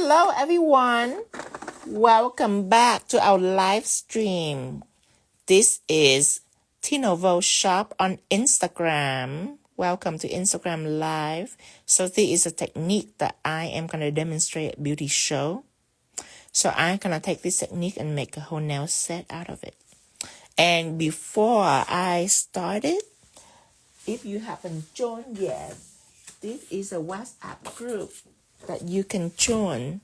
Hello everyone, welcome back to our live stream. This is 𝙤𝙛 Shop on Instagram. Welcome to Instagram Live. So this is a technique that I am going to demonstrate at beauty show. So I'm going to take this technique and make a whole nail set out of it. And before I started, if you haven't joined yet, this is a WhatsApp group that you can join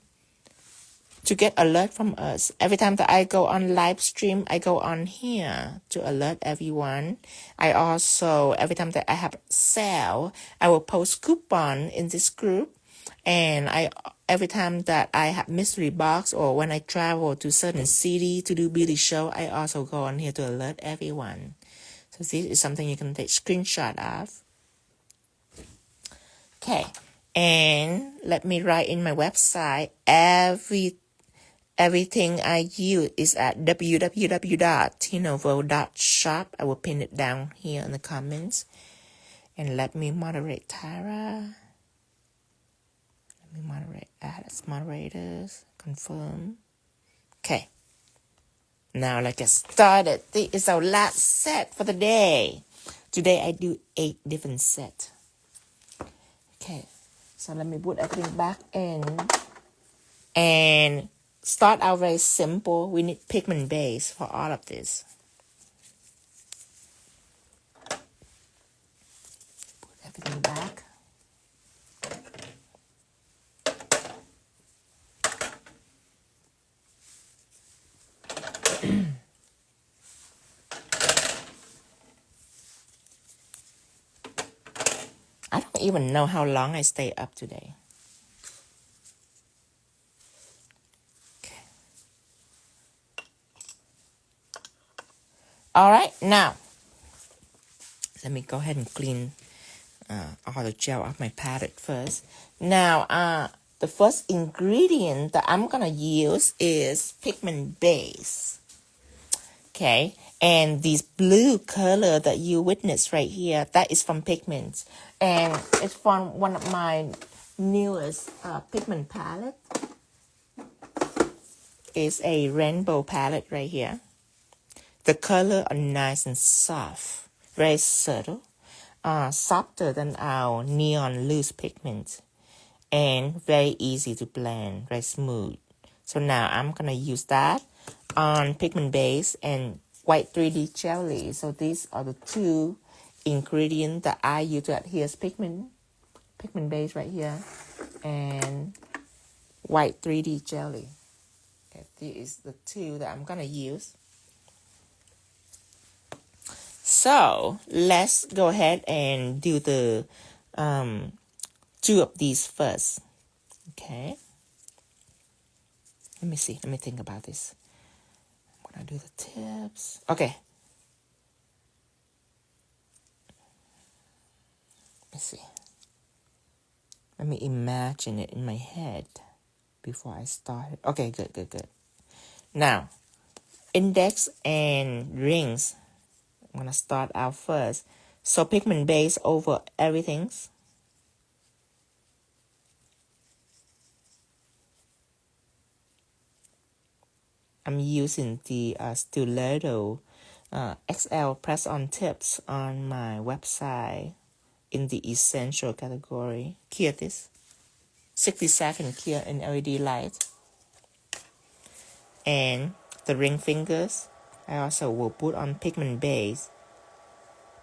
to get alert from us. Every time that I go on live stream, I go on here to alert everyone. I also, every time that I have sale, I will post coupon in this group. And every time that I have mystery box or when I travel to certain city to do beauty show, I also go on here to alert everyone. So this is something you can take screenshot of. Okay, and let me write in my website, everything I use is at www.𝙤𝙛.shop. I will pin it down here in the comments. And let me moderate Tara. Let me moderate, add as moderators, confirm. Okay, now let's get started. This is our last set for the day. Today I do 8 different sets. Okay, so let me put everything back in and start out very simple. We need pigment base for all of this. Put everything back. I don't even know how long I stay up today. Okay. All right, now let me go ahead and clean all the gel off my palette first. Now, the first ingredient that I'm gonna use is pigment base. Okay, and this blue color that you witness right here, that is from Pigments. And it's from one of my newest pigment palette. It's a rainbow palette right here. The color are nice and soft, very subtle, softer than our neon loose pigment, and very easy to blend, very smooth. So now I'm gonna use that on pigment base and white 3D jelly. So these are the 2 ingredients that I use to adhere pigment base right here, and white 3D jelly. Okay, this is the 2 that I'm gonna use. So let's go ahead and do the 2 of these first. Okay. Let me see. Let me think about this. I'm gonna do the tips. Okay. Let me see. Let me imagine it in my head before I start. Okay, good. Now, index and rings. I'm gonna start out first. So pigment base over everything. I'm using the Stilleto XL press-on tips on my website in the essential category. Cure this. 60-second cure in LED light. And the ring fingers, I also will put on pigment base.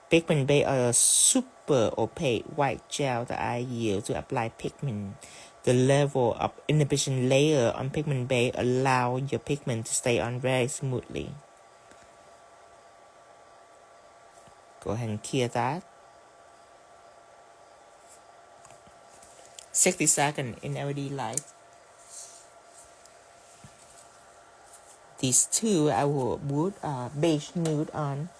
Pigment base are a super opaque white gel that I use to apply pigment. The level of inhibition layer on pigment base allow your pigment to stay on very smoothly. Go ahead and clear that. 60 seconds in LED light. These 2 I will put beige nude on.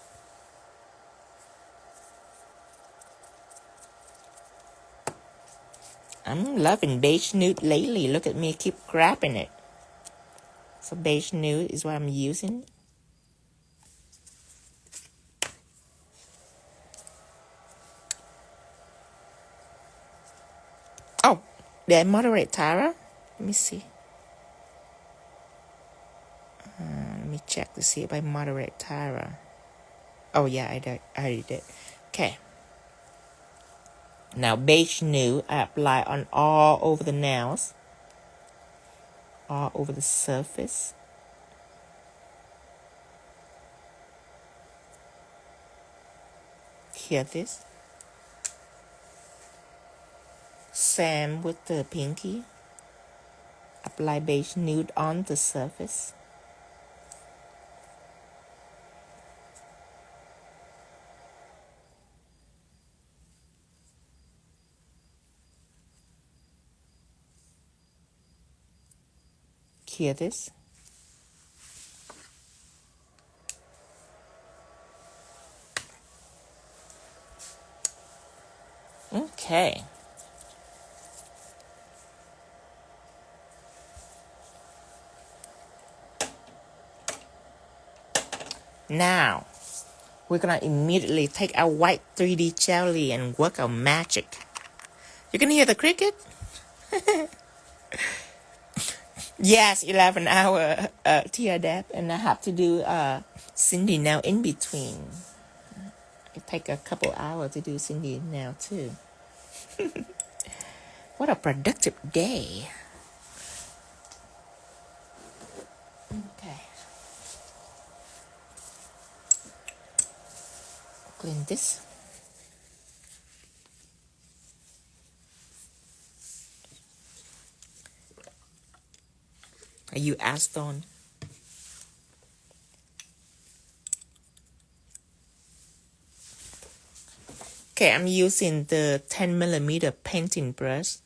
I'm loving beige nude lately. Look at me, keep grabbing it. So beige nude is what I'm using. Oh, did I moderate Tara? Let me see. me check to see if I moderate Tyra. Oh yeah, I already did. Okay. Now Beige Nude, I apply on all over the nails, all over the surface. Hear this? Same with the pinky. Apply Beige Nude on the surface. Hear this? Okay. Now, we're gonna immediately take our white 3D jelly and work our magic. You can hear the cricket? Yes, 11 hour teardap, and I have to do Cindy now in between. It take a couple hours to do Cindy now too. What a productive day. Okay. Clean this. Are you Acetone? Okay, I'm using the 10mm painting brush.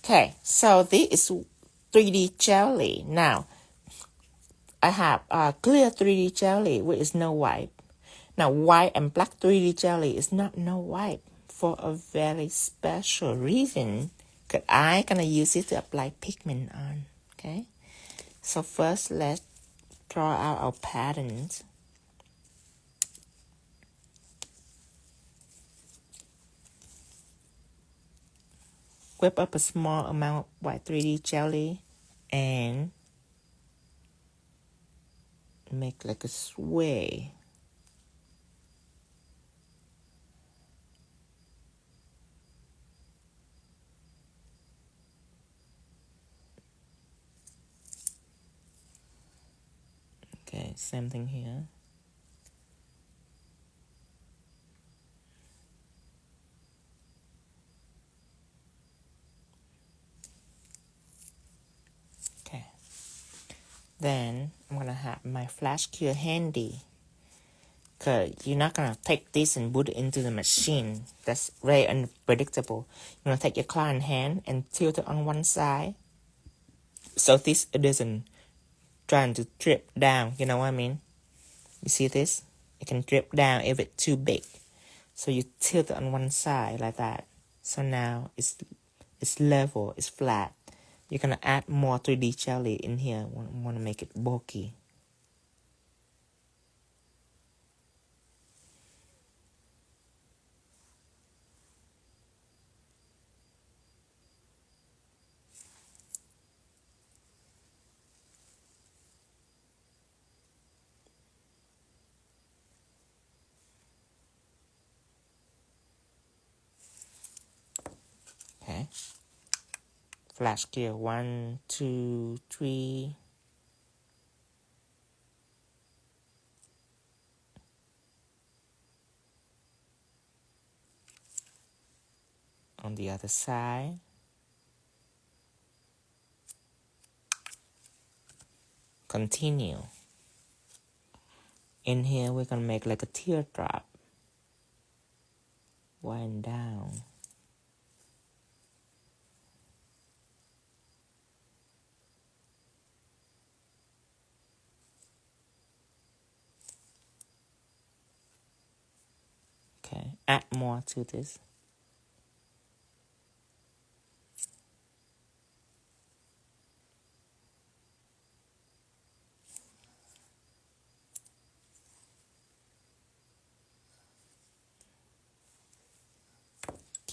Okay, so this is 3D jelly. Now, I have clear 3D jelly, which is no white. Now, white and black 3D jelly is not no white for a very special reason. Because I'm going to use it to apply pigment on. Okay, so first let's draw out our patterns. Whip up a small amount of white 3D jelly and make like a sway. Okay, same thing here. Okay. Then I'm gonna have my flash cure handy. Cause you're not gonna take this and put it into the machine. That's very unpredictable. You're gonna take your client hand and tilt it on one side. So this doesn't trying to drip down, you know what I mean? You see this? It can drip down if it's too big. So you tilt it on one side like that. So now it's level, it's flat. You're gonna add more 3D jelly in here. Want to make it bulky. Okay. Flash gear 1, 2, 3. On the other side. Continue. In here we're gonna make like a teardrop. Wind down. Okay, add more to this.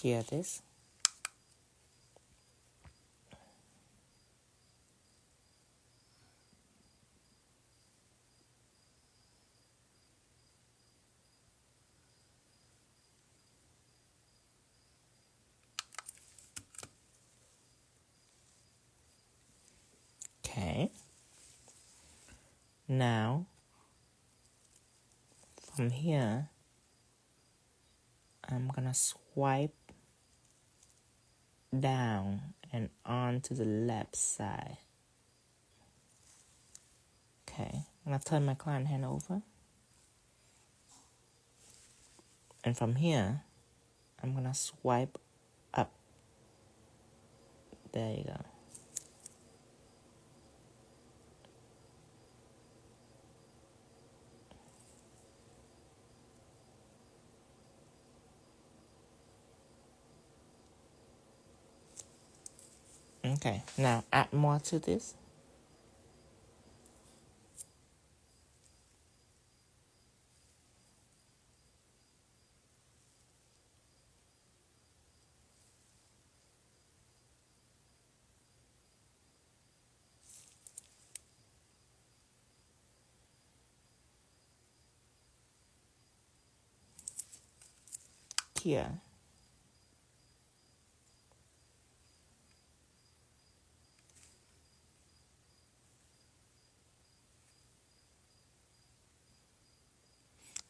Clear this. Okay. Now, from here, I'm gonna swipe down and on to the left side. Okay, I'm gonna turn my client hand over. And from here, I'm gonna swipe up. There you go. Okay, now add more to this. Here.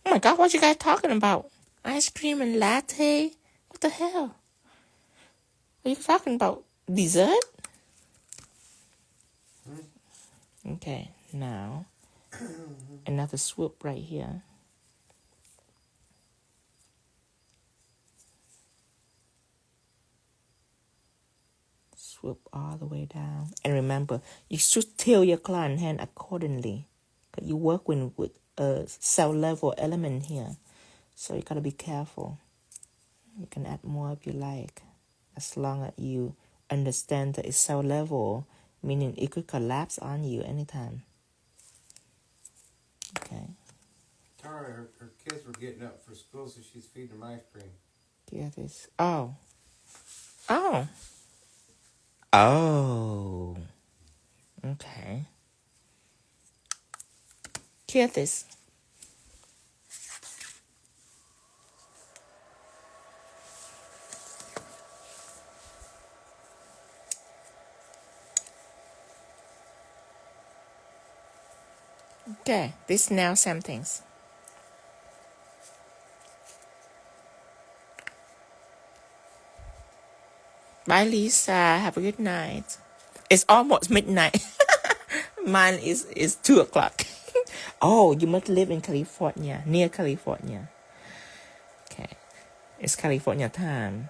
Oh my God, what you guys talking about? Ice cream and latte? What the hell? Are you talking about dessert? Okay, now another swoop right here. Swoop all the way down. And remember, you should tilt your client hand accordingly. Because you work with a cell level element here. So you gotta be careful. You can add more if you like. As long as you understand that it's cell level, meaning it could collapse on you anytime. Okay. Tara, her kids were getting up for school, so she's feeding them ice cream. Yeah, this. Oh. Oh. Oh. Okay. Hear this. Okay, this now same things. Bye, Lisa. Have a good night. It's almost midnight. Mine is 2 o'clock. Oh, you must live in California, near California. Okay. It's California time.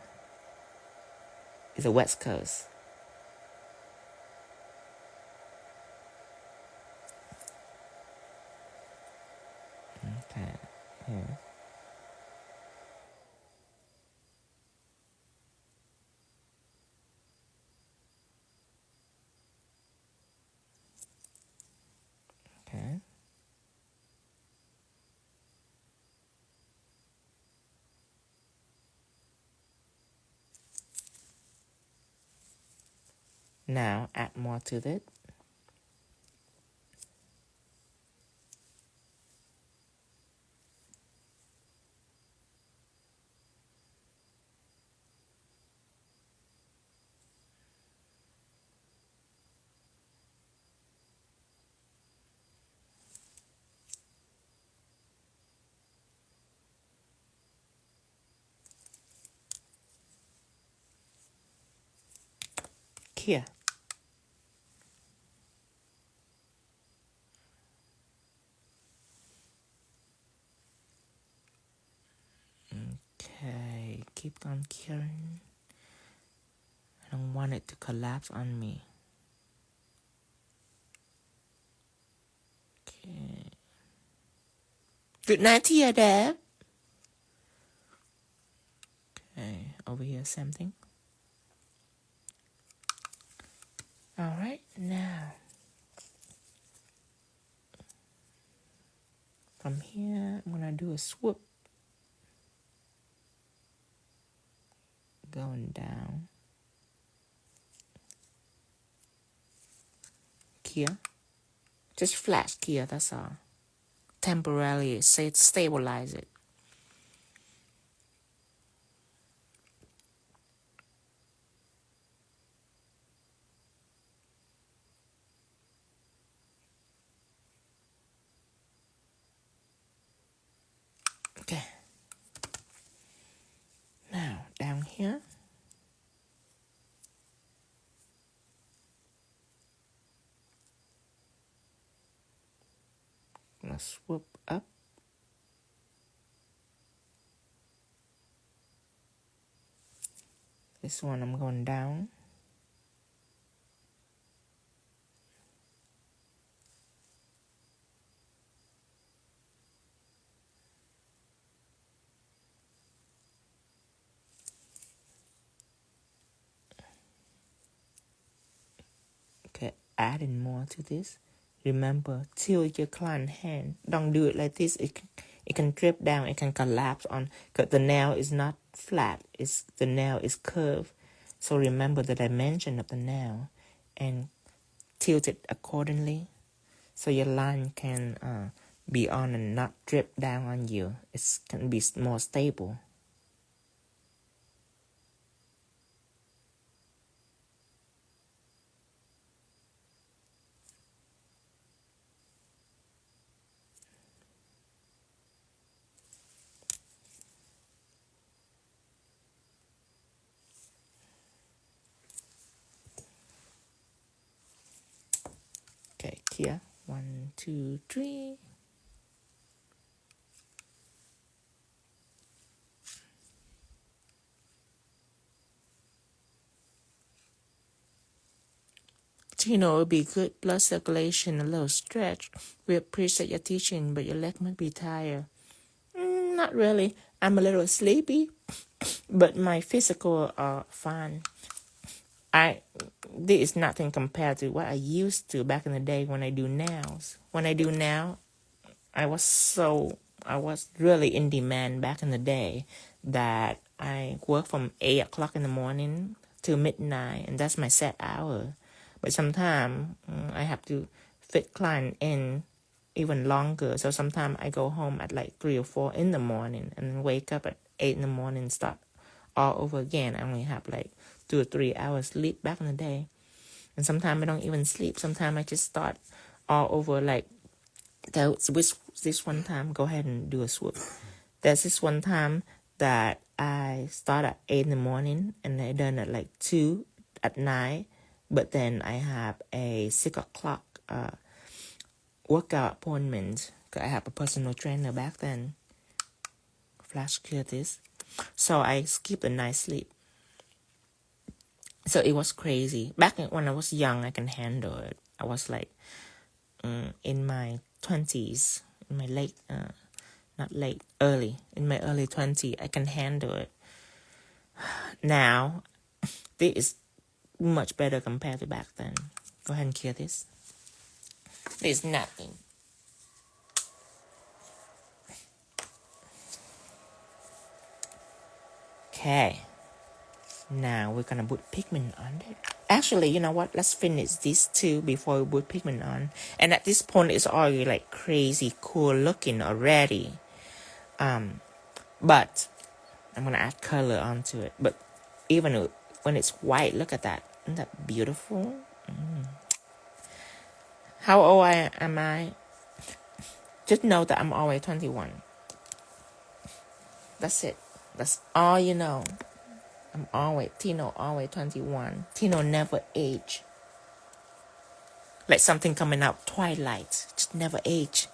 It's the West Coast. Okay. Yeah. Okay. Now add more to it. Here. Okay, keep on curing. I don't want it to collapse on me. Okay. Good night to you, Dad. Okay, over here, same thing. All right, now from here, I'm gonna do a swoop. Going down. Here. Just flash here, that's all. Temporarily stabilize it. Okay. Now, down here. I'm gonna swoop up. This one I'm going down. Okay, adding more to this. Remember, tilt your client hand. Don't do it like this. It can drip down. It can collapse on, because the nail is not flat. The nail is curved. So remember the dimension of the nail and tilt it accordingly, so your line can be on and not drip down on you. It can be more stable. Okay, here. 1, 2, 3. It would be good blood circulation, a little stretch. We appreciate your teaching, but your leg might be tired. Not really. I'm a little sleepy, but my physical are fine. This is nothing compared to what I used to back in the day when I do nails. When I do now, I was really in demand back in the day that I work from 8 o'clock in the morning till midnight, and that's my set hour. But sometimes I have to fit client in even longer. So sometimes I go home at like 3 or 4 in the morning and then wake up at 8 in the morning and start all over again. I only have like 2 or 3 hours sleep back in the day. And sometimes I don't even sleep. Sometimes I just start all over. Like, this one time, go ahead and do a swoop. There's this one time that I start at 8 in the morning and I done at like 2 at night. But then I have a 6 o'clock workout appointment, because I have a personal trainer back then. Flash clear this. So I skipped a night's sleep. So it was crazy. Back when I was young, I can handle it. I was like in my 20s, in my in my early 20s, I can handle it. Now, this is much better compared to back then. Go ahead and clear this. There's nothing. Okay. Now we're gonna put pigment on it. Actually, you know what? Let's finish these two before we put pigment on. And at this point, it's already like crazy cool looking already. But I'm gonna add color onto it. But even when it's white, look at that. Isn't that beautiful? How old am I? Just know that I'm always 21. That's it. That's all you know. Tino always 21. Tino never age. Like something coming out Twilight. Just never age.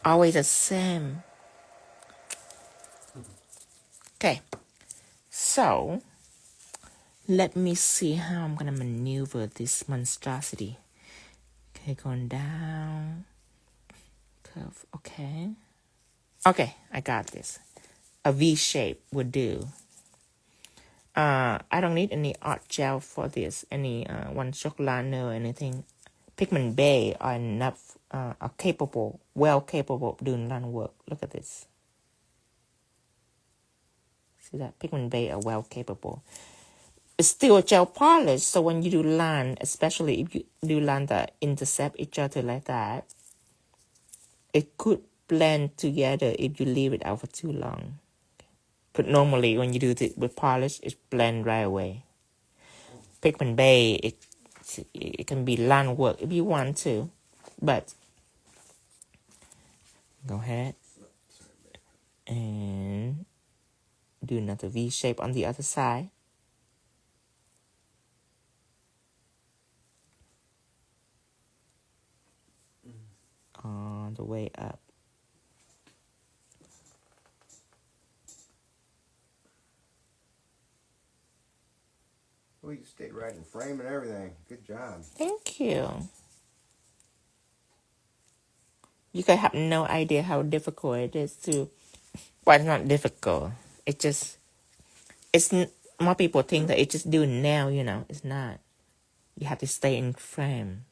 Always the same. Okay. So, let me see how I'm going to maneuver this monstrosity. Okay, going down. Curve. Okay. Okay, I got this. A V shape would do. I don't need any art gel for this, any one chalk liner or anything. Pigment Base are enough, are well capable of doing line work. Look at this. See that? Pigment Base are well capable. it's still a gel polish. So when you do line, especially if you do line that intercept each other like that, it could blend together if you leave it out for too long. But normally when you do it with polish, it blend right away. Pigment Base, it can be line work if you want to, but go ahead and do another V shape on the other side. On the way up. Well, you stayed right in frame and everything. Good job. Thank you. You could have no idea how difficult it is to. Well, it's not difficult. It just. More people think that it's just doing now, you know. It's not. You have to stay in frame.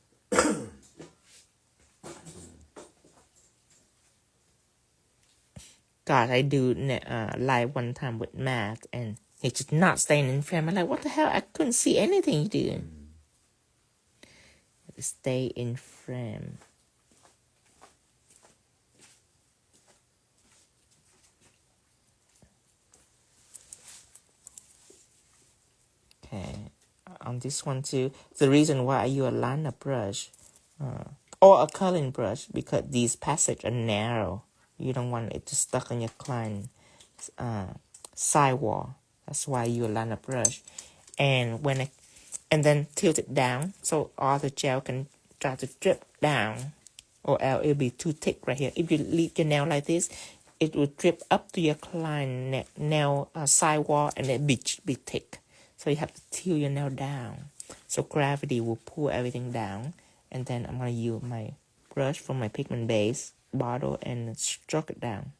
God, I do live one time with Matt, and he's just not staying in frame. I'm like, what the hell? I couldn't see anything you doing. Stay in frame. Okay, on this one too, the reason why I use a liner brush or a curling brush, because these passages are narrow. You don't want it to stuck on your client sidewall. That's why you use a liner brush. And then tilt it down so all the gel can try to drip down, or else it'll be too thick right here. If you leave your nail like this, it will drip up to your client nail sidewall, and it be thick. So you have to tilt your nail down. So gravity will pull everything down. And then I'm going to use my brush from my Pigment Base bottle and stroke it down.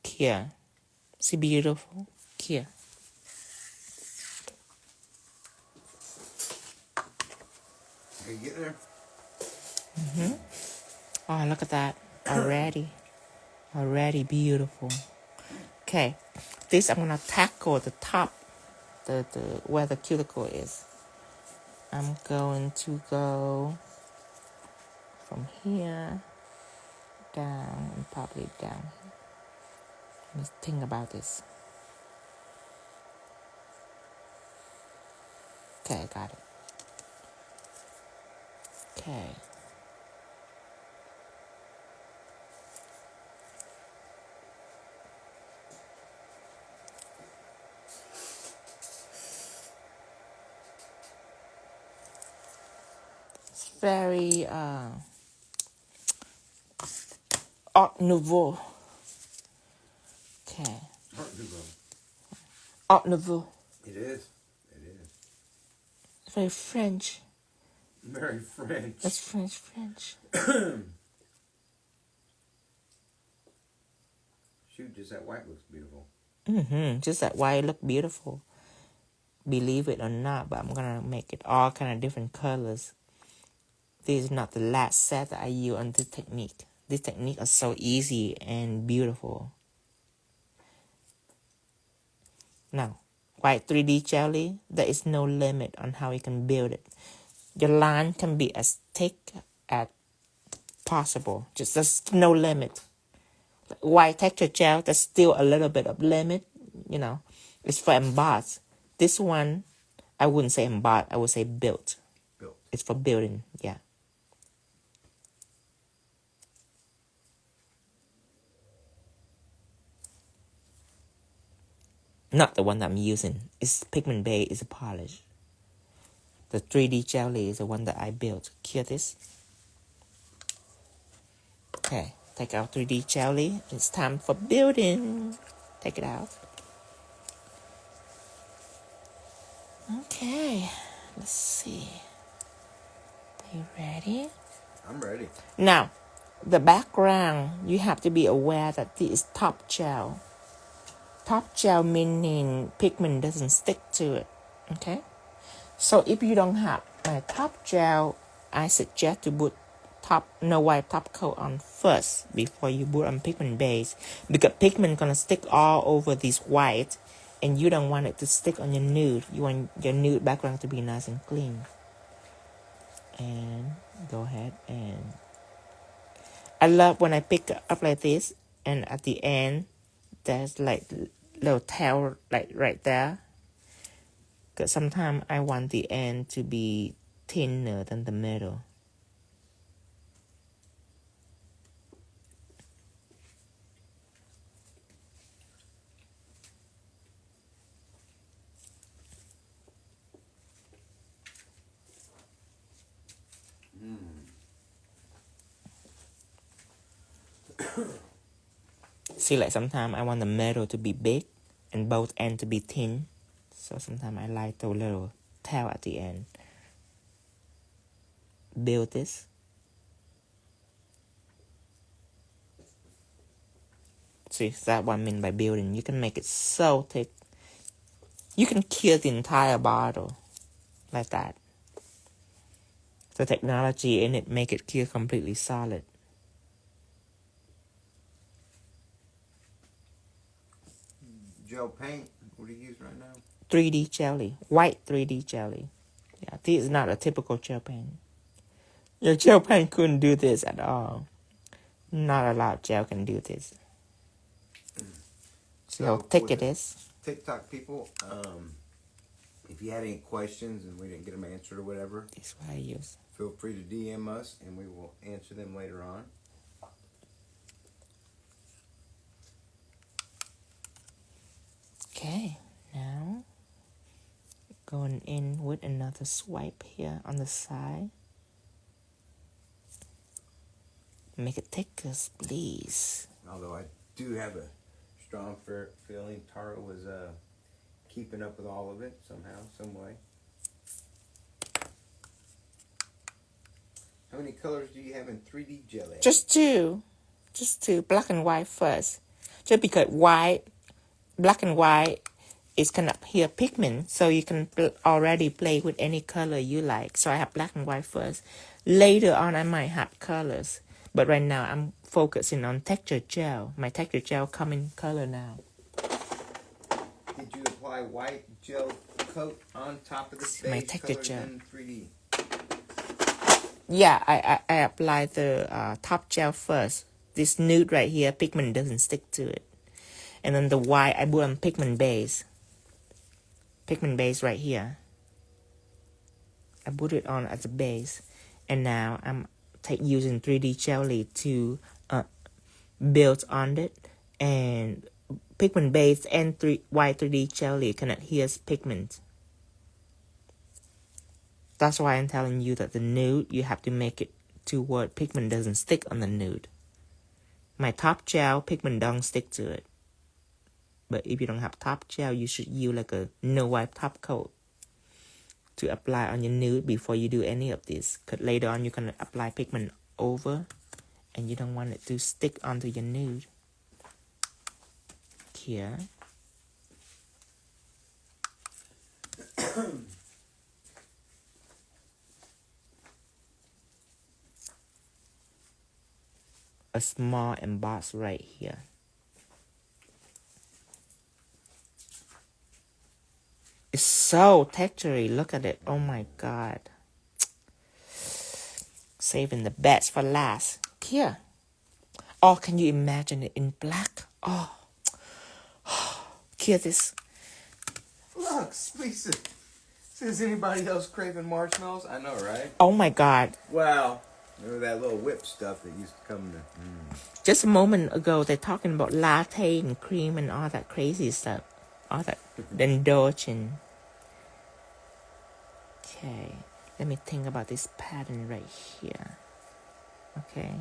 Here. See beautiful? Here. Can you get there? Oh, look at that. Already. Already beautiful. Okay. This I'm going to tackle the top, the where the cuticle is. I'm going to go from here down and probably down. Let's think about this. Okay, I got it. Okay. It's very Art Nouveau. Okay. Art Nouveau. Art Nouveau. It is. It is. It's very French. Very French. It's French. Shoot, just that white looks beautiful. Just that white look beautiful. Believe it or not, but I'm gonna make it all kind of different colors. This is not the last set that I use on this technique. This technique is so easy and beautiful. Now, white 3D jelly, there is no limit on how you can build it. Your line can be as thick as possible. Just there's no limit. White texture gel, there's still a little bit of limit, you know. It's for embossed. This one, I wouldn't say embossed, I would say built. Built. It's for building, yeah. Not the one that I'm using. It's Pigment Base is a polish. The 3D jelly is the one that I built. Hear this? Okay, take out 3D jelly. It's time for building. Take it out. Okay, let's see. Are you ready? I'm ready. Now, the background, you have to be aware that this is top gel. Top gel meaning pigment doesn't stick to it. Okay? So if you don't have a top gel, I suggest to put no white top coat on first before you put on pigment base, because pigment gonna stick all over this white and you don't want it to stick on your nude. You want your nude background to be nice and clean. And go ahead, and I love when I pick up like this and at the end there's like little tail like right there, because sometimes I want the end to be thinner than the middle. See, like sometimes I want the middle to be big and both ends to be thin. So sometimes I like the little tail at the end. Build this. See, that's what I mean by building. You can make it so thick. You can kill the entire bottle like that. The technology in it make it clear completely solid. Gel paint. What do you use right now? 3D jelly. White 3D jelly. Yeah, this is not a typical gel pen. Your gel pen couldn't do this at all. Not a lot of gel can do this. See how thick it is? TikTok people, if you had any questions and we didn't get them answered or whatever, This is what I use. feel free to DM us and we will answer them later on. Okay, now going in with another swipe here on the side. Make it thicker, please. Although I do have a strong feeling Tara was keeping up with all of it somehow, some way. How many colors do you have in 3D jelly? Just two. Just two. Black and white first. Just because black and white is kind of here pigment, so you can already play with any color you like. So I have black and white first. Later on, I might have colors. But right now, I'm focusing on texture gel. My texture gel come in color now. Did you apply white gel coat on top of the My beige texture colors gel. in 3D? Yeah, I apply the top gel first. This nude right here, pigment doesn't stick to it. And then the white, I put on pigment base. Pigment base right here. I put it on as a base. And now I'm using 3D jelly to build on it. And pigment base and white 3D jelly can adhere pigment. That's why I'm telling you that the nude, you have to make it to where pigment doesn't stick on the nude. My top gel, pigment don't stick to it. But if you don't have top gel, you should use like a no wipe top coat to apply on your nude before you do any of this. Because later on, you can apply pigment over and you don't want it to stick onto your nude. Here. A small emboss right here. It's so textury. Look at it. Oh my god. Saving the best for last. Here. Oh, can you imagine it in black? Oh. Here this. Look, Lisa. Says anybody else craving marshmallows? I know, right? Oh my god. Wow. Remember that little whip stuff that used to come to... Just a moment ago, they're talking about latte and cream and all that crazy stuff. All that indulgent. Okay. Let me think about this pattern right here. Okay.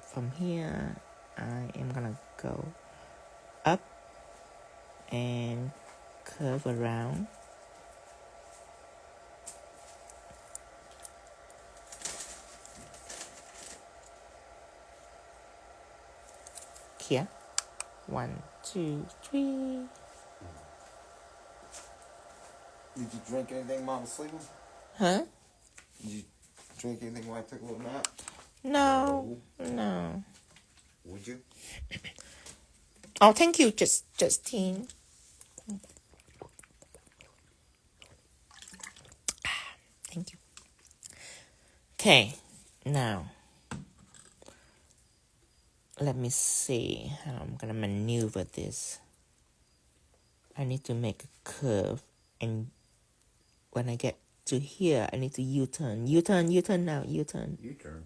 From here, I am gonna go up and curve around. Here. 1, 2, 3. Did you drink anything while I was sleeping? Huh? Did you drink anything while I took a little nap? No. No. Would you? Oh, thank you, Justine. Thank you. Okay, now let me see how I'm gonna maneuver this. I need to make a curve, and when I get to here, I need to U-turn. U-turn now, U-turn. U-turn.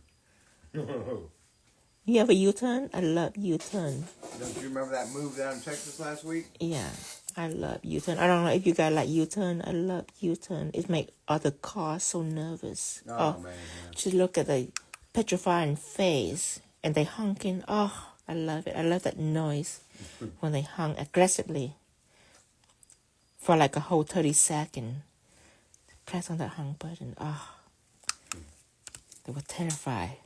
You have a U-turn? I love U-turn. Don't you remember that move down in Texas last week? Yeah, I love U-turn. I don't know if you guys like U-turn. I love U-turn. It makes other cars so nervous. Oh man. Just look at the petrifying face and they honking. Oh, I love it. I love that noise when they honk aggressively for like a whole 30 seconds. Press on that honk button. Oh, they were terrified.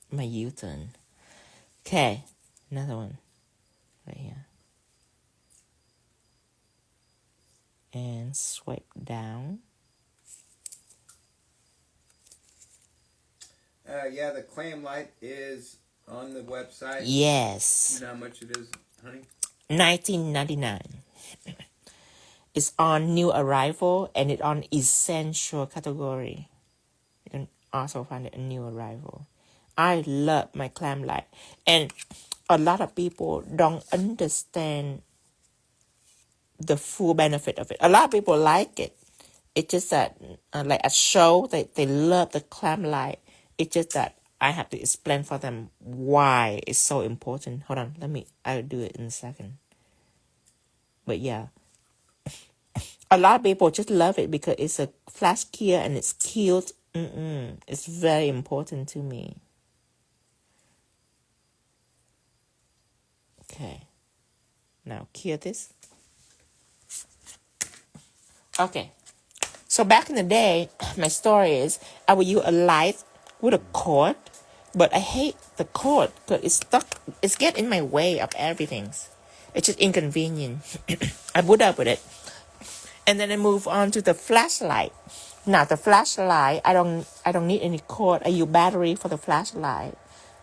My U-turn. Okay, another one right here. And swipe down. Yeah, the clam light is on the website. Yes. You know how much it is, honey? $19.99. It's on new arrival and it's on essential category. You can also find it in new arrival. I love my clam light, and a lot of people don't understand the full benefit of it. A lot of people like it. It's just that, like a show, they love the clam light. It's just that I have to explain for them why it's so important. Hold on, I'll do it in a second. But yeah, a lot of people just love it because it's a flash cure and it's cute. It's very important to me. Okay, now cure this. Okay, so back in the day, my story is I would use a light with a cord, but I hate the cord because it's stuck. It's get in my way of everything. It's just inconvenient. I put up with it, and then I move on to the flashlight. Now the flashlight, I don't need any cord. I use battery for the flashlight,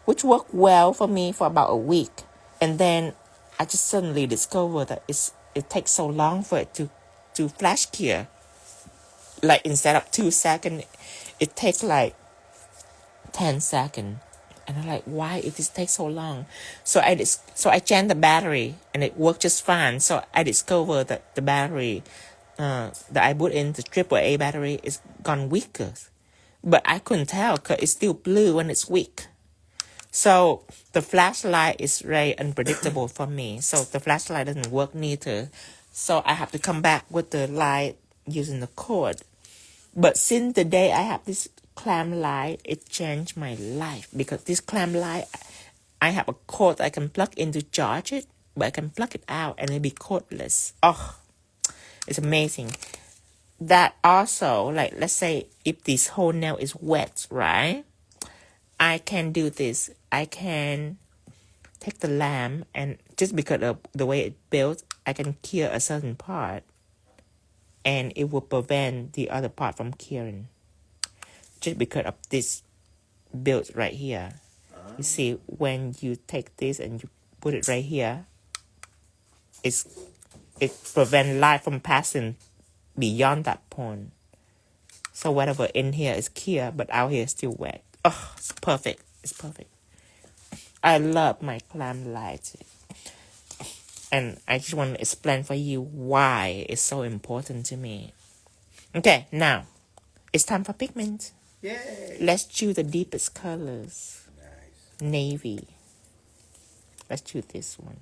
which worked well for me for about a week, and then I just suddenly discovered that it takes so long for it to flash cure. Like instead of 2 seconds, it takes like 10 seconds. And I'm like, why it just takes so long? So I changed the battery and it worked just fine. So I discovered that the battery that I put in the AAA battery is gone weaker. But I couldn't tell because it's still blue when it's weak. So the flashlight is very unpredictable for me. So the flashlight doesn't work neither. So I have to come back with the light using the cord. But since the day I have this clam light, it changed my life. Because this clam light, I have a cord I can plug in to charge it, but I can plug it out and it'll be cordless. Oh, it's amazing. That also, like, let's say if this whole nail is wet, right? I can do this. I can take the lamp and just because of the way it's built, I can cure a certain part. And it will prevent the other part from curing. Just because of this built right here. You see, when you take this and you put it right here, it prevents light from passing beyond that point. So whatever in here is clear, but out here is still wet. Oh, it's perfect. It's perfect. I love my clam light. And I just want to explain for you why it's so important to me. Okay, now, it's time for pigment. Yay! Let's choose the deepest colors. Nice. Navy. Let's choose this one.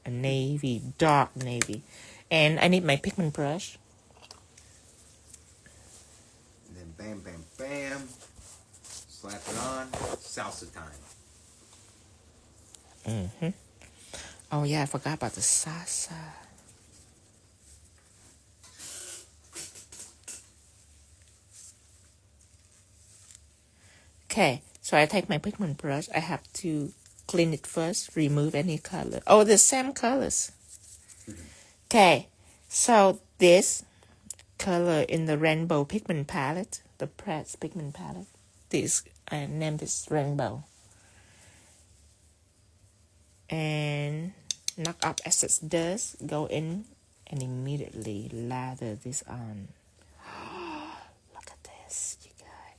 A navy, dark navy. And I need my pigment brush. And then bam, bam, bam. Slap it on. Salsa time. Oh yeah, I forgot about the salsa. Okay, so I take my pigment brush. I have to clean it first, remove any color. Oh, the same colors. Okay, so this color in the Rainbow Pigment Palette, the Press Pigment Palette. This, I named this Rainbow. And knock up excess dust, go in and immediately lather this on. Look at this, you guys.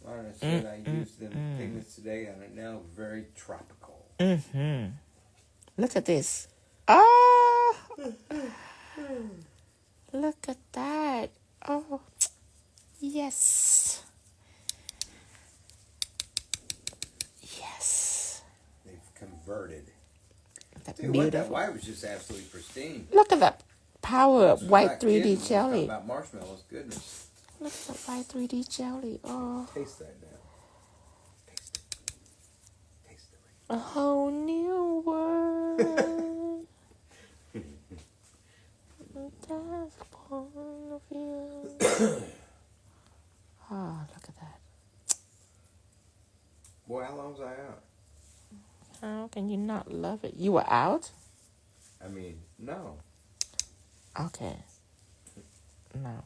Lana said I used them pigments today and it now very tropical. Look at this. Oh, look at that. Oh, yes. Yes. They've converted. That Dude, what, that white was just absolutely pristine. Look at that power of white Kidding 3D when we jelly. talk about marshmallows, goodness. Look at that white 3D jelly. Oh, Taste that now. Taste it. Taste it. a whole new world. That's point of view. Oh, look at that. Boy, how long was I out? How can you not love it? You were out? I mean, no. Okay. No.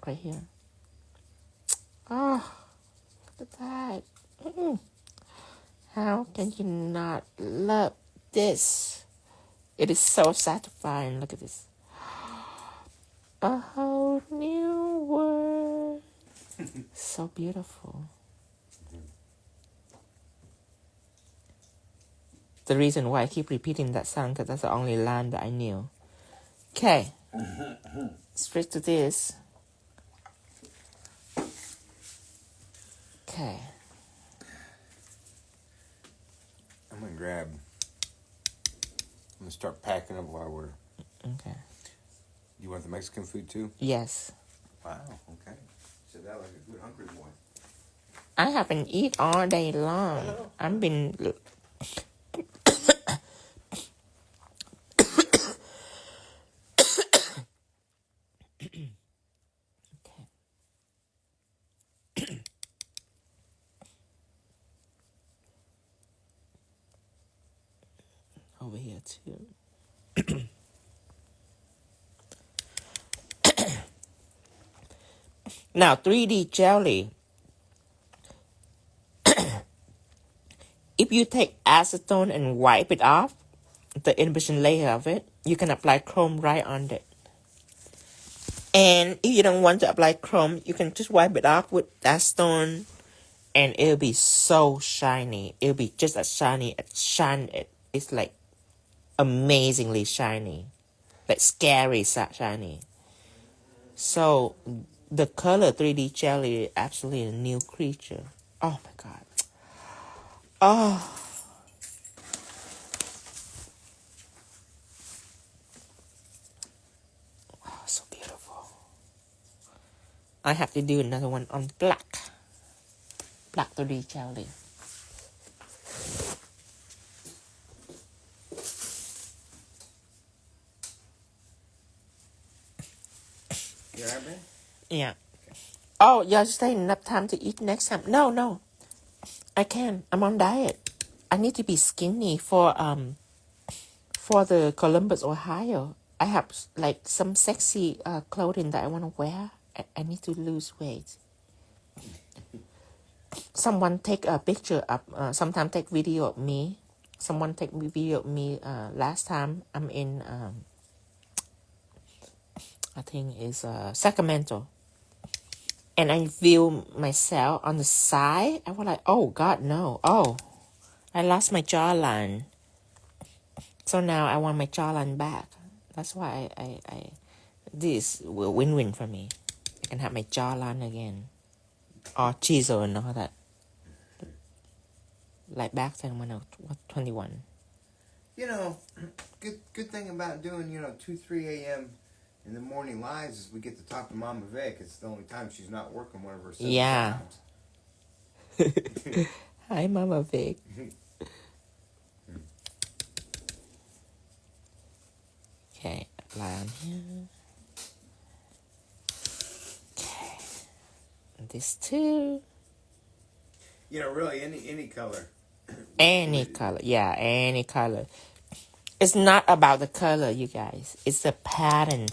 Right here. Oh, look at that. How can you not love this? It is so satisfying. Look at this. A whole new world. So beautiful. The reason why I keep repeating that song, because that's the only line that I knew. Okay. Straight to this. Okay. I'm going to start packing up while we're... Okay. You want the Mexican food too? Yes. Wow, okay. Said that like a good hungry boy. I haven't eaten all day long. I've been... Over here too. Now 3D jelly. If you take acetone and wipe it off, the inhibition layer of it, you can apply chrome right on it. And if you don't want to apply chrome, you can just wipe it off with acetone and it'll be so shiny. It'll be just as shiny as shine. It's like amazingly shiny, like scary shiny. So the color 3D jelly is absolutely a new creature. Oh my god. Oh. Oh, so beautiful. I have to do another one on black 3D jelly. You alright, man? Yeah. Okay. Oh, you're staying enough time to eat next time? No. I can't. I'm on diet. I need to be skinny for the Columbus, Ohio. I have like some sexy clothing that I want to wear. I need to lose weight. Someone take a picture of, sometime take video of me. Someone take video of me last time I'm in, I think it's Sacramento. And I feel myself on the side. I was like, oh God, no. Oh, I lost my jawline. So now I want my jawline back. That's why I this will win-win for me. I can have my jawline again. Or chisel and all that. Like back then when I was 21. You know, good thing about doing, 2, 3 a.m. in the morning lives is we get to talk to Mama Vic. It's the only time she's not working one of her 7 Yeah. jobs. Hi, Mama Vic. Okay, apply on here. Okay. And this too. Really, any color Any color. Yeah, any color. It's not about the color, you guys. It's the pattern.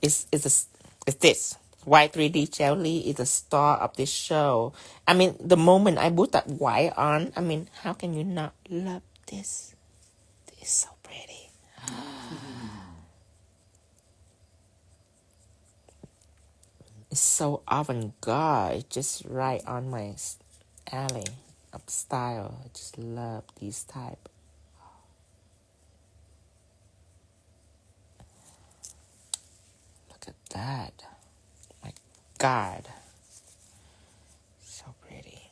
It's this. White 3D jelly is the star of this show. I mean, the moment I put that white on, I mean, how can you not love this? It's so pretty. It's so avant-garde. It's just right on my alley of style. I just love these type. Look at that. My God. So pretty.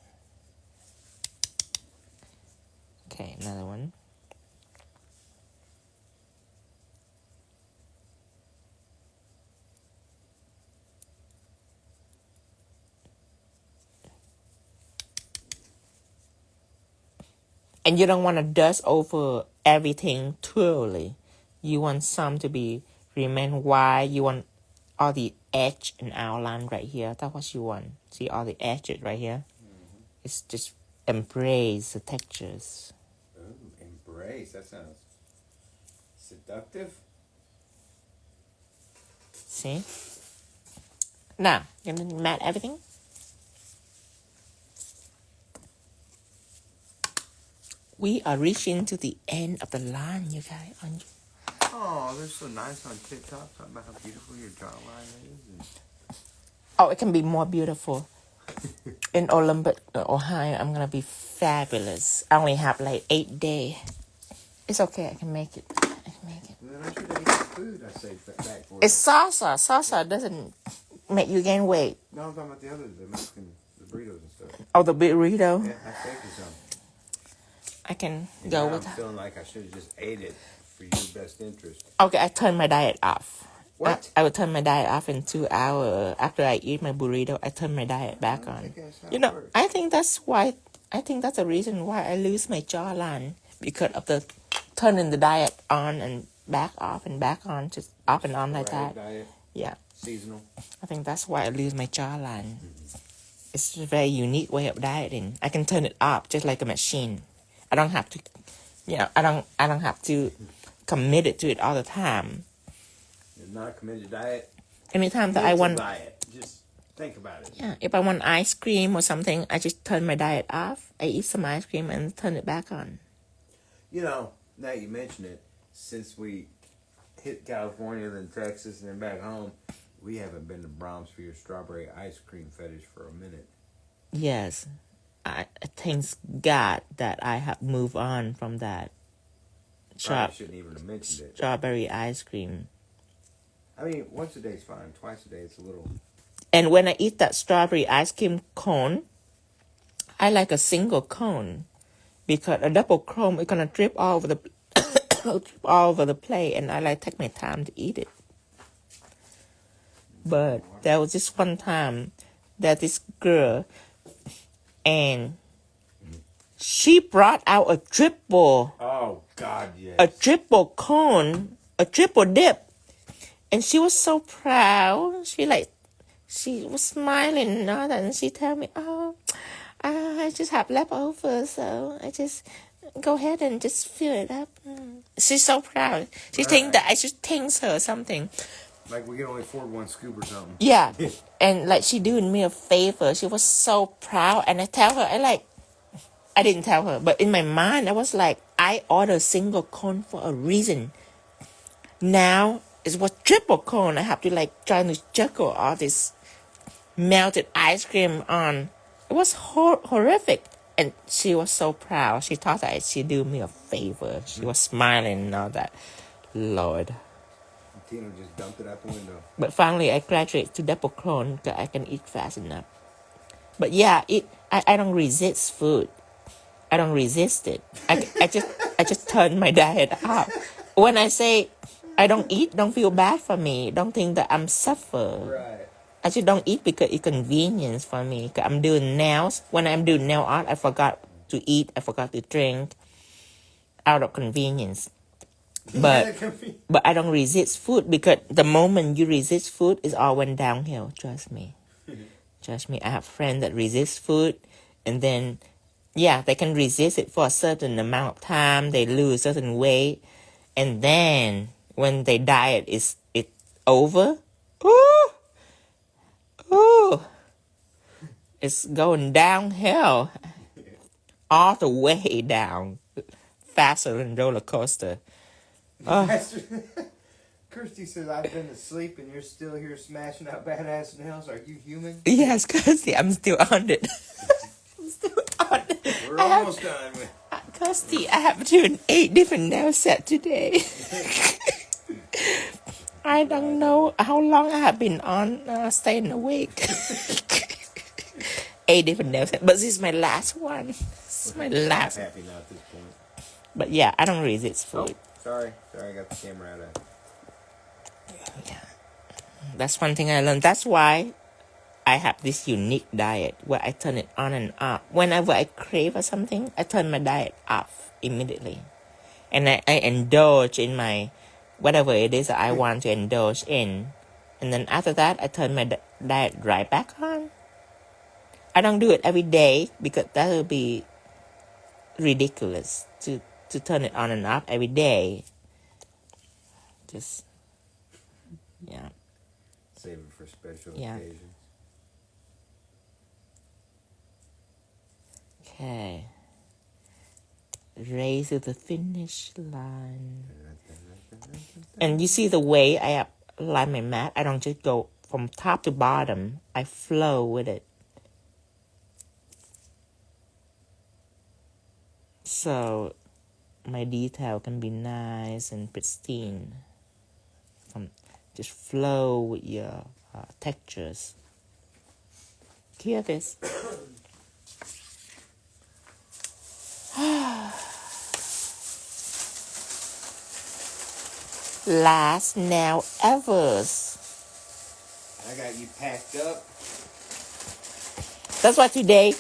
Okay, another one. And you don't want to dust over everything thoroughly. You want some to remain white. You want all the edge and outline right here. That's what you want. See all the edges right here? Mm-hmm. It's just embrace the textures. Ooh, embrace. That sounds seductive. See? Now, you gonna matte everything? We are reaching to the end of the line, you guys. Oh, they're so nice on TikTok. Talking about how beautiful your jawline is. Oh, it can be more beautiful. In Olympus, Ohio, I'm gonna be fabulous. I only have like 8 days. It's okay. I can make it. I can make it. Then I should have eaten the food I saved back for you. It's salsa. Salsa doesn't make you gain weight. No, I'm talking about the others, the Mexican, the burritos and stuff. Oh, the burrito? Yeah, I saved you some. I can And go now with I'm that. feeling like I should have just ate it for your best interest. Okay, I turn my diet off. What? I would turn my diet off in 2 hours. After I eat my burrito, I turn my diet back on. You know, I think that's the reason why I lose my jawline. Because of the turning the diet on and back off and back on, just off and on like that. Diet, yeah. Seasonal. I think that's why I lose my jawline. Mm-hmm. It's a very unique way of dieting. I can turn it off just like a machine. I don't have to, I don't have to commit to it all the time. You're not a committed diet. Anytime that I want diet, just think about it. Yeah, if I want ice cream or something, I just turn my diet off. I eat some ice cream and turn it back on. You know, now you mention it, since we hit California, then Texas, and then back home, we haven't been to Brahms for your strawberry ice cream fetish for a minute. Yes. I thank God that I have moved on from that. Probably shouldn't even have mentioned it. Strawberry ice cream. I mean, once a day is fine. Twice a day, it's a little... And when I eat that strawberry ice cream cone, I like a single cone. Because a double cone is going to drip all over the plate. And I like take my time to eat it. But there was just one time that this girl... And she brought out a triple. Oh, God, yes. A triple cone, a triple dip. And she was so proud. She was smiling and all that. And she told me, I just have leftovers. So I just go ahead and just fill it up. She's so proud. She think that I should thank her or something. Like we can only afford one scoop or something. Yeah. And like she doing me a favor. She was so proud. And I tell her, I didn't tell her. But in my mind, I was like, I ordered a single cone for a reason. Now it was triple cone. I have to trying to juggle all this melted ice cream on. It was horrific. And she was so proud. She thought that she do me a favor. She was smiling and all that. Lord. Tino just dumped it out the window. But finally, I graduated to double cone because I can eat fast enough. But yeah, I don't resist food. I don't resist it. I just turn my diet off. When I say I don't eat, don't feel bad for me. Don't think that I'm suffering. Right. I just don't eat because it's convenience for me. Because I'm doing nails. When I'm doing nail art, I forgot to eat. I forgot to drink out of convenience. But I don't resist food because the moment you resist food, it all went downhill. Trust me. Trust me. I have friends that resist food and then Yeah, they can resist it for a certain amount of time. They lose certain weight. And then when they diet is over, ooh, ooh, it's going downhill all the way down, faster than roller coaster. Kirsty says, I've been asleep and you're still here smashing out badass nails. Are you human? Yes, Kirsty, I'm still on it. I'm still on it. We're almost done with. Kirsty, I have to do 8 different nail sets today. I don't know how long I have been on staying awake. 8 different nail sets, but this is my last one. This is my last. I'm happy now at this point. But yeah, I don't resist food. Oh, sorry, I got the camera out of. Yeah, that's one thing I learned. That's why I have this unique diet where I turn it on and off. Whenever I crave for something, I turn my diet off immediately, and I indulge in my whatever it is that I want to indulge in, and then after that I turn my diet right back on. I don't do it every day because that would be ridiculous to turn it on and off every day. Just yeah. Save it for special Yeah. occasions. Okay. Race to the finish line. And you see the way I apply my mat? I don't just go from top to bottom. I flow with it. So my detail can be nice and pristine. Just flow with your textures. Hear this. Last nail evers. I got you packed up. That's why today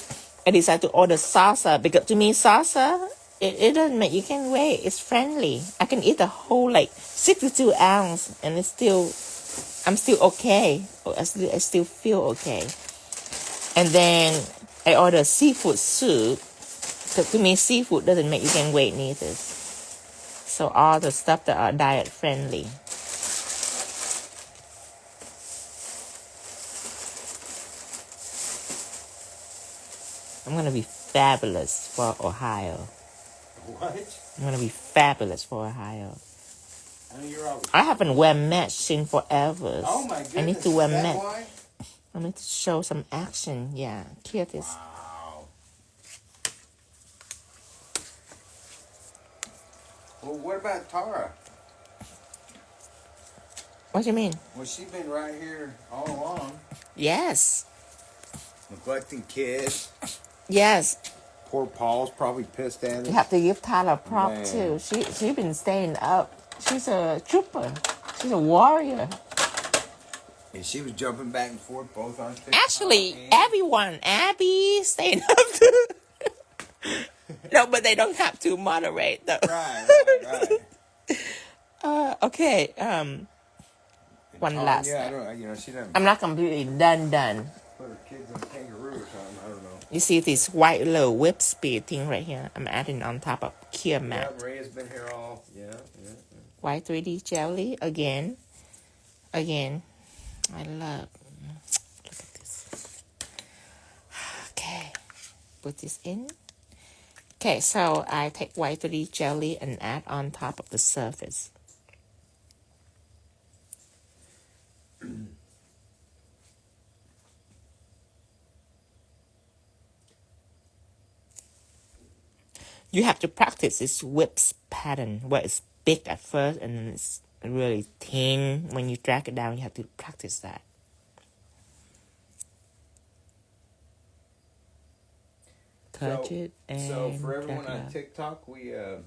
I decided to order salsa, because to me salsa, it doesn't make you gain weight. It's friendly. I can eat a whole 62 ounce and I'm still okay. I still feel okay. And then I ordered seafood soup, because to me seafood doesn't make you gain weight neither. So all the stuff that are diet friendly. I'm gonna be fabulous for Ohio. What? I'm gonna be fabulous for Ohio. I mean, you're always. I haven't worn match in forever. Oh my goodness! I need to wear is that match. why? I need to show some action. Yeah, here it is. Wow. Well, what about Tara? What do you mean? Well, she's been right here all along, Yes. neglecting kids. Yes. Poor Paul's probably pissed at You us. have to give Tyler prop Man. too. She been staying up. She's a trooper. She's a warrior. And she was jumping back and forth both on TikTok. Actually, and- everyone, Abby staying up too. No, but they don't have to moderate though. Right. Okay. One last. Yeah, I don't. She doesn't I'm not completely done. put her kids on kangaroo or something. I don't know. You see this white little whip speed thing right here? I'm adding on top of Kia Yeah, Matte. Maria's been here all. Yeah. White 3D jelly again. I love. Look at this. Okay, put this in. Okay, so I take white 3D jelly and add on top of the surface. You have to practice this whips pattern where it's big at first and then it's really thin. When you drag it down, you have to practice that. Touch it and so for everyone drag it on out. TikTok, we I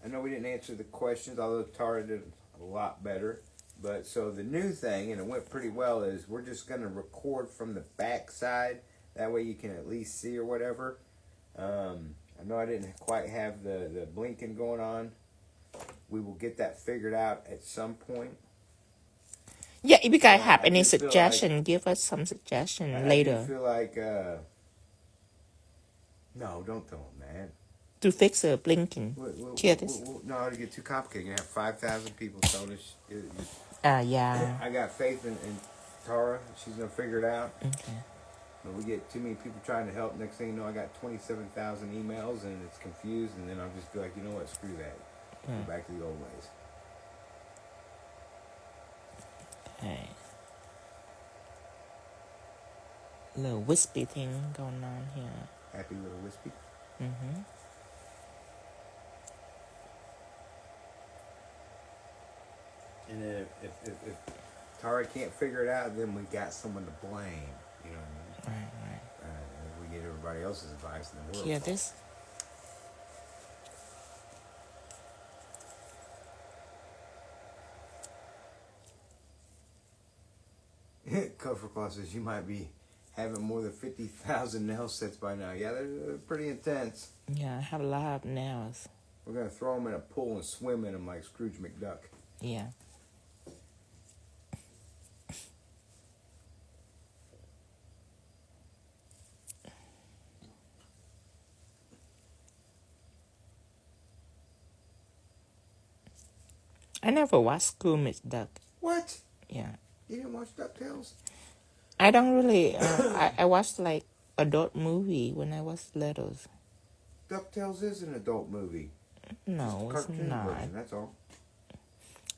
know we didn't answer the questions, although Tara did a lot better. But so the new thing, and it went pretty well, is we're just going to record from the back side. That way you can at least see or whatever. I know I didn't quite have the blinking going on. We will get that figured out at some point. Yeah, if you guys I have any just feel suggestion, give us some suggestion later. I feel like No, don't tell them that. To fix her blinking. Hear this? No, it'll get too complicated. You're going to have 5,000 people telling us. Yeah. I got faith in Tara. She's going to figure it out. Okay. But we get too many people trying to help. Next thing you know, I got 27,000 emails and it's confused. And then I'll just be like, you know what? Screw that. Go back to the old ways. Okay. Little wispy thing going on here. Happy little wispy. Mm-hmm. And then if Tara can't figure it out, then we got someone to blame. You know what I mean? Right. If we get everybody else's advice, then we're Hear this? Cover Claw says you might be having more than 50,000 nail sets by now. Yeah, they're pretty intense. Yeah, I have a lot of nails. We're going to throw them in a pool and swim in them like Scrooge McDuck. Yeah. I never watched Scrooge McDuck. What? Yeah. You didn't watch DuckTales? I don't really. I watched like adult movie when I was little. DuckTales is an adult movie. No, Just a it's cartoon not. version, that's all.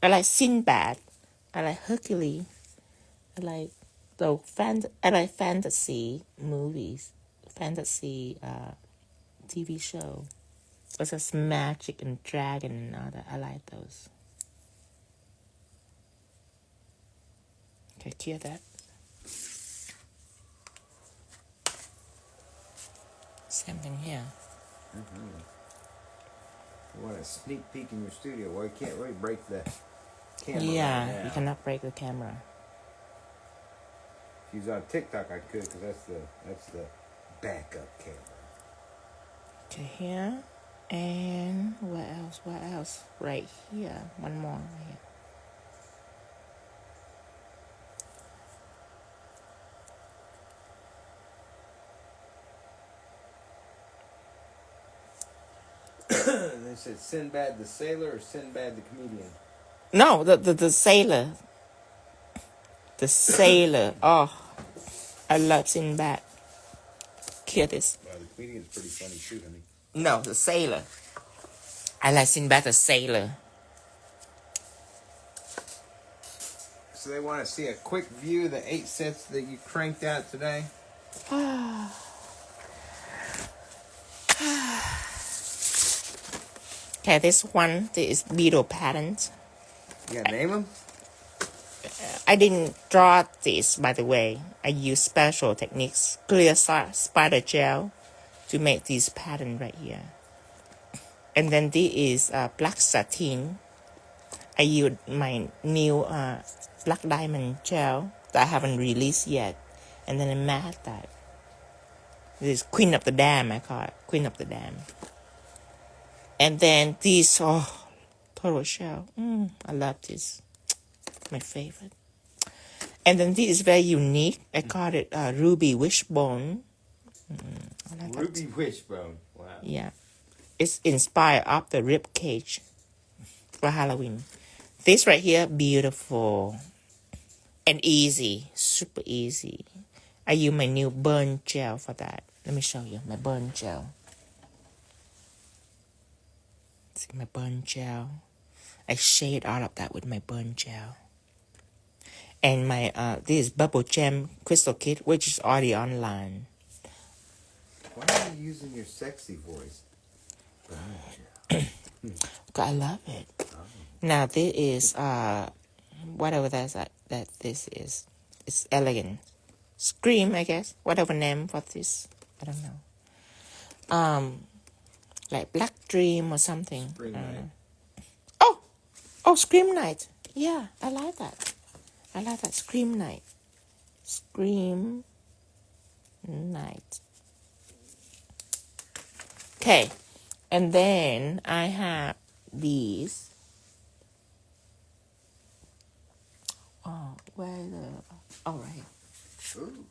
I like Sinbad. I like Hercules. I like I like fantasy movies, fantasy TV show. It's just magic and dragon and all that. I like those. Okay, hear that? Same thing here. You want a sneak peek in your studio? Well, you can't really break the camera. Yeah, right now. you cannot break the camera. If you was on TikTok, I could, because that's the backup camera. Okay, here. And what else? What else? Right here. One more right here. And they said Sinbad the Sailor or Sinbad the Comedian? No, the sailor. The sailor. Oh, I love Sinbad. Hear this? Well, the comedian's pretty funny too, honey. No, the sailor. I like Sinbad the sailor. So they want to see a quick view of the 8 sets that you cranked out today? Okay, this one is beetle patterns. You gotta name them? I didn't draw this, by the way. I use special techniques, clear spider gel, to make this pattern right here. And then this is black satin. I use my new black diamond gel that I haven't released yet. And then I matte that. This is Queen of the Dam, I call it. Queen of the Dam. And then this, total shell. I love this. My favorite. And then this is very unique. I call it Ruby Wishbone. I like Ruby Wishbone. Wow. Yeah. It's inspired of the rib cage for Halloween. This right here, beautiful. And easy. Super easy. I use my new burn gel for that. Let me show you my burn gel. See my burn gel. I shade all of that with my burn gel. And my this is Bubble Gem Crystal Kit, which is already online. Why are you using your sexy voice? I love it. Now this is whatever that this is. It's elegant. Scream, I guess. Whatever name for this. I don't know. Like Black Dream or something. Scream Night. Oh, Scream Night. Yeah, I like that. I like that. Scream Night. Scream Night. Okay. And then I have these. Oh, where the... Oh, right here. Ooh.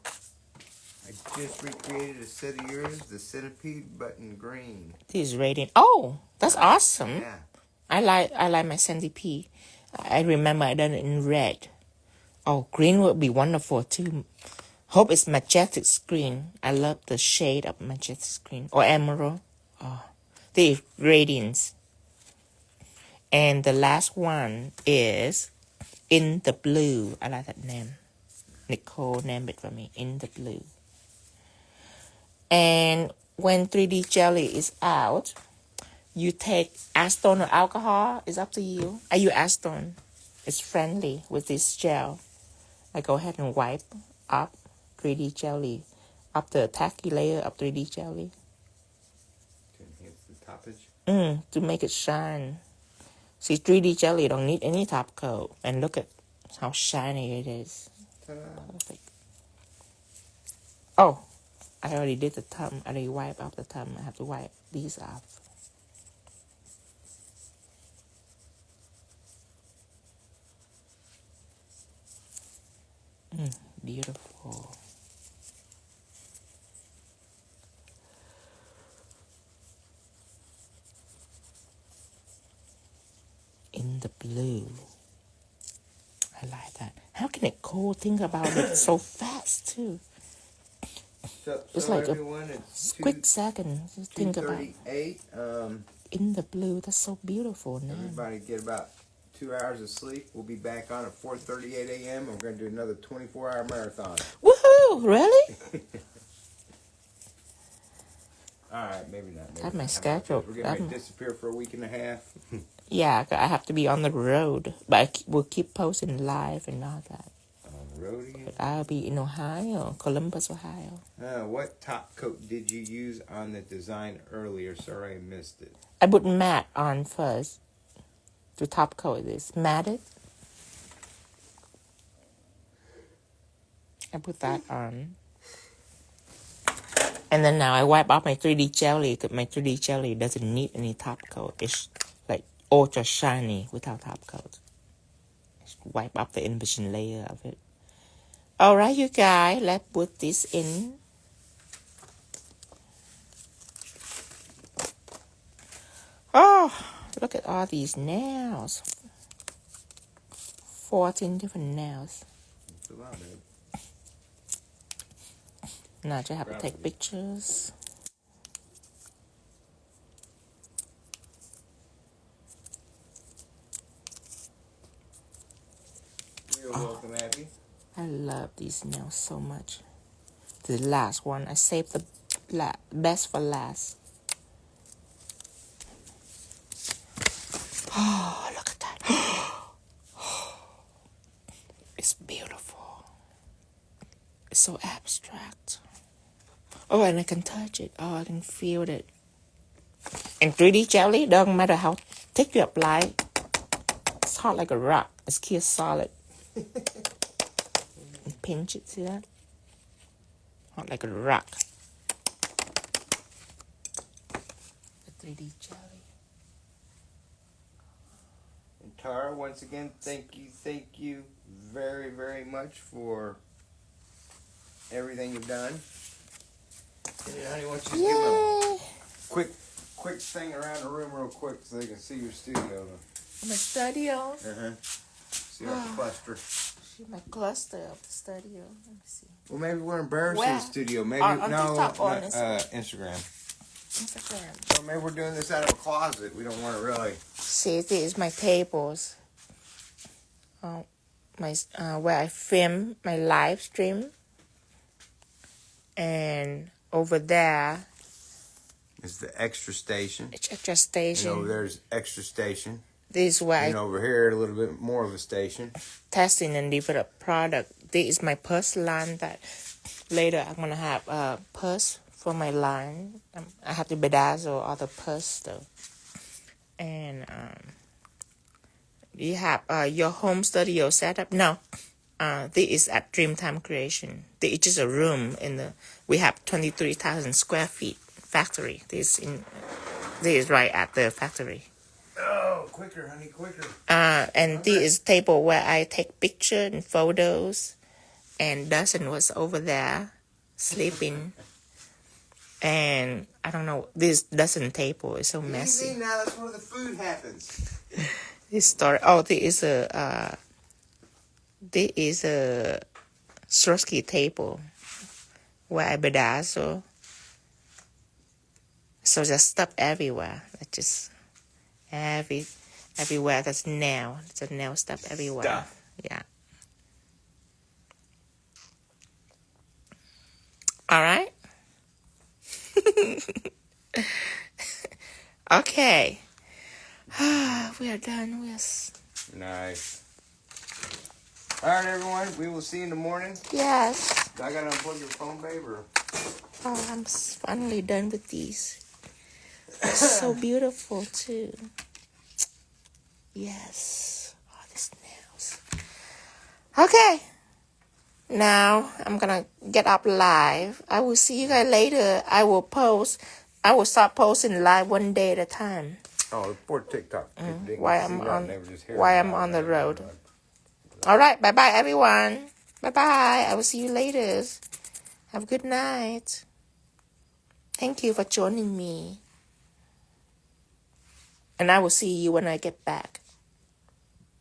I just recreated a set of yours, the centipede button green. This is radiant. Oh, that's awesome. Yeah. I like my centipede. I remember I done it in red. Oh, green would be wonderful too. Hope it's majestic green. I love the shade of majestic green or emerald. Oh, the radiance. And the last one is In the Blue. I like that name. Nicole named it for me. In the Blue. And when 3D jelly is out, you take acetone or alcohol. It's up to you. I use acetone. It's friendly with this gel. I go ahead and wipe up 3D jelly, up the tacky layer of 3D jelly. To enhance the toppage? To make it shine. See, 3D jelly don't need any top coat. And look at how shiny it is. Ta-da. Perfect. Oh, I already did the thumb. I already wiped off the thumb. I have to wipe these off. Beautiful. In the Blue. I like that. How can it cool think about it so fast too? It's like everyone, a quick second. Just think about 2:38. In the Blue. That's so beautiful now. Everybody get about 2 hours of sleep. We'll be back on at 4:38 a.m. We're going to do another 24-hour marathon. Woohoo! Really? All right, maybe not. That's my schedule. We're going to disappear for a week and a half. Yeah, I have to be on the road. But we'll keep posting live and all that. On the road again? But I'll be in Ohio, Columbus, Ohio. What top coat did you use on the design earlier? Sorry I missed it. I put matte on first. To top coat this. Matted. I put that on. And then now I wipe off my 3D jelly because my 3D jelly doesn't need any top coat. It's like ultra shiny without top coat. Just wipe off the in-between layer of it. Alright, you guys, let's put this in. Oh, look at all these nails. 14 different nails. That's a lot, babe. Now I just have to take pictures. You're welcome, Abby. I love these nails so much. The last one, I saved the best for last. Oh, look at that. It's beautiful. It's so abstract. Oh, and I can touch it. Oh, I can feel it. And 3D jelly, doesn't matter how thick you apply. It's hot like a rock. It's clear solid. And pinch it, see that? Hot like a rock. The 3D jelly. And Tara, once again, thank you very, very much for everything you've done. And honey, why don't you just give them a quick thing around the room real quick so they can see your studio. My studio. See our cluster. See my cluster of the studio. Let me see. Well, maybe we're embarrassing the studio. Maybe on TikTok or Instagram. Instagram. So maybe we're doing this out of a closet. We don't want to really. See, this is my tables. Where I film my live stream. And over there is the extra station. It's extra station. And over there's extra station. This is where and over here a little bit more of a station. Testing and develop product. This is my purse line that later I'm gonna have a purse for my line. I have to bedazzle all the purse stuff. And you have your home studio setup. No. This is at Dreamtime Creation. This is just a room we have 23,000 square feet factory. This is right at the factory. Oh, quicker, honey, quicker. And this is table where I take pictures and photos. And Dustin was over there sleeping. And I don't know, this doesn't table. It's so messy. Easy now, that's where the food happens. This story. Oh, this is a Swarovski table where I bedazzle. So just stuff everywhere. Like just everywhere. That's nail. It's a nail stuff everywhere. Stuff. Yeah. All right. Okay. We are done with. Nice. All right, everyone. We will see you in the morning. Yes. I gotta unplug your phone, babe, or? Oh, I'm finally done with these. So beautiful too. Yes. Oh, these nails. Okay. Now I'm gonna get up live. I will see you guys later. I will start posting live one day at a time. Oh, poor TikTok. While I'm on the road. All right. Bye bye, everyone. Bye bye. I will see you later. Have a good night. Thank you for joining me. And I will see you when I get back.